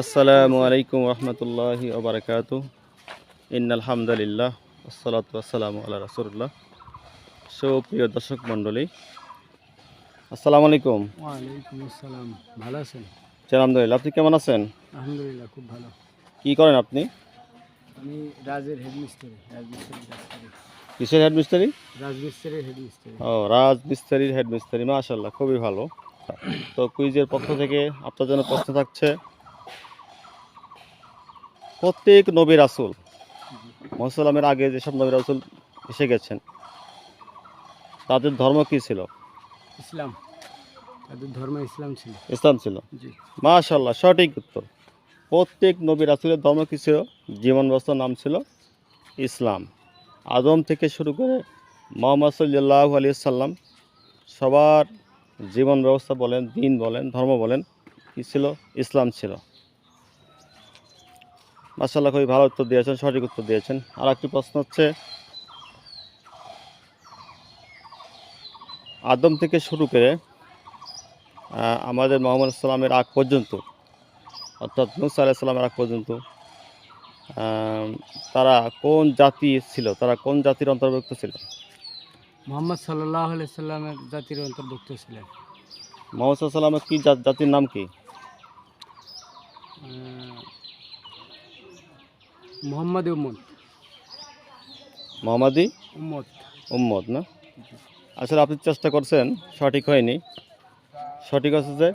আসসালামু আলাইকুম রহমতুল্লাহি ওয়া বারাকাতুহু। ইন্নাল হামদুলিল্লাহ ওয়াসসালাতু ওয়াসসালামু আলা রাসূলিল্লাহ। সুপ্রিয় দর্শক মণ্ডলী, আসসালামু আলাইকুম। ওয়ালাইকুম আসসালাম। ভালো আছেন? জি আলহামদুলিল্লাহ। আপনি কেমন আছেন? আলহামদুলিল্লাহ, খুব ভালো। কি করেন আপনি? আমি রাজের হেডমিস্ত্রি, রাজমিস্ত্রির কাজ করি। কিসের হেড মিস্ত্রি? রাজমিস্ত্রির হেডমিস্ত্রি। ও, রাজমিস্ত্রির হেড মিস্ত্রি, মাশাআল্লাহ, খুবই ভালো। তো কুইজের পক্ষ থেকে আপনার জন্য প্রশ্ন থাকছে, প্রত্যেক নবী রাসূল মুহাম্মদের আগে যেসব নবী রাসূল এসে গেছেন তাদের ধর্ম কি ছিল? ইসলাম। তাদের ধর্ম ইসলাম ছিল। ইসলাম ছিল। জি। মাশাআল্লাহ, সঠিক উত্তর। প্রত্যেক নবী রাসূলের ধর্ম কি ছিল? জীবন ব্যবস্থার নাম ছিল ইসলাম। আদম থেকে শুরু করে মুহাম্মদ সাল্লাল্লাহু আলাইহি সাল্লাম সবার জীবন ব্যবস্থা বলেন, দিন বলেন, ধর্ম বলেন, কি ছিল? ইসলাম ছিল। মাশাআল্লাহ, খুবই ভালো উত্তর দিয়েছেন, সঠিক উত্তর দিয়েছেন। আর একটি প্রশ্ন হচ্ছে, আদম থেকে শুরু করে আমাদের মুহাম্মদ সাল্লামের আগ পর্যন্ত, অর্থাৎ মুসা আলাইহিস সালামের আগ পর্যন্ত তারা কোন জাতি ছিল? তারা কোন জাতির অন্তর্ভুক্ত ছিল? মোহাম্মদ সাল্লাল্লাহু আলাইহি সাল্লামের জাতির অন্তর্ভুক্ত ছিলেন। মুহাম্মদ সাল্লামের কি জাতির নাম কি? মোহাম্মদ উম্মত। মোহাম্মদী উম্মত। উম্মত না? আসলে আপনি চেষ্টা করছেন, সঠিক হয়নি। সঠিক হচ্ছে যে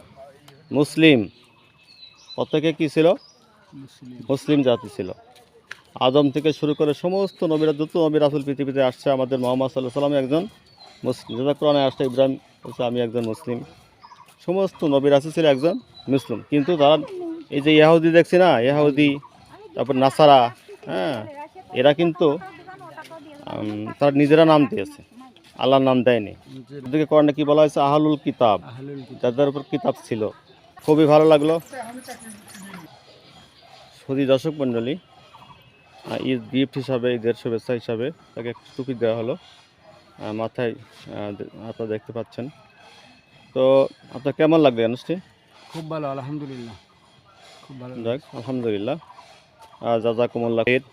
মুসলিম। প্রত্যেকে কি ছিল? মুসলিম। মুসলিম জাতি ছিল। আদম থেকে শুরু করে সমস্ত নবীরা, যত নবী রাসূল পৃথিবীতে আসছে, আমাদের মুহাম্মদ সাল্লাল্লাহু আলাইহি সাল্লাম একজন মুসলিম। যেটা কোরআনে আসছে, ইব্রাহিম বলছে আমি একজন মুসলিম। সমস্ত নবী রাসূল ছিল একজন মুসলিম। কিন্তু তারা, এই যে ইহুদি দেখছি না, ইহুদি, তারপর নাসারা, হ্যাঁ, এরা কিন্তু তারা নিজেরা নাম দিয়েছে, আল্লাহর নাম দেয়নি। এদিকে কোরআনে কি বলা হয়েছে? আহলুল কিতাব, আহলুল কিতাব। যাদের উপর কিতাব ছিল। খুবই ভালো লাগলো। সুধী দর্শক মণ্ডলী, ঈদ গিফট হিসাবে, ঈদের শুভেচ্ছা হিসাবে তাকে একটা টুপি দেওয়া হলো মাথায়, আপনারা দেখতে পাচ্ছেন। তো আপনার কেমন লাগবে অনুষ্ঠানটি? খুব ভালো, আলহামদুলিল্লাহ। খুব ভালো। যাক, আলহামদুলিল্লাহ। জাযাকুমুল্লাহ খাইর।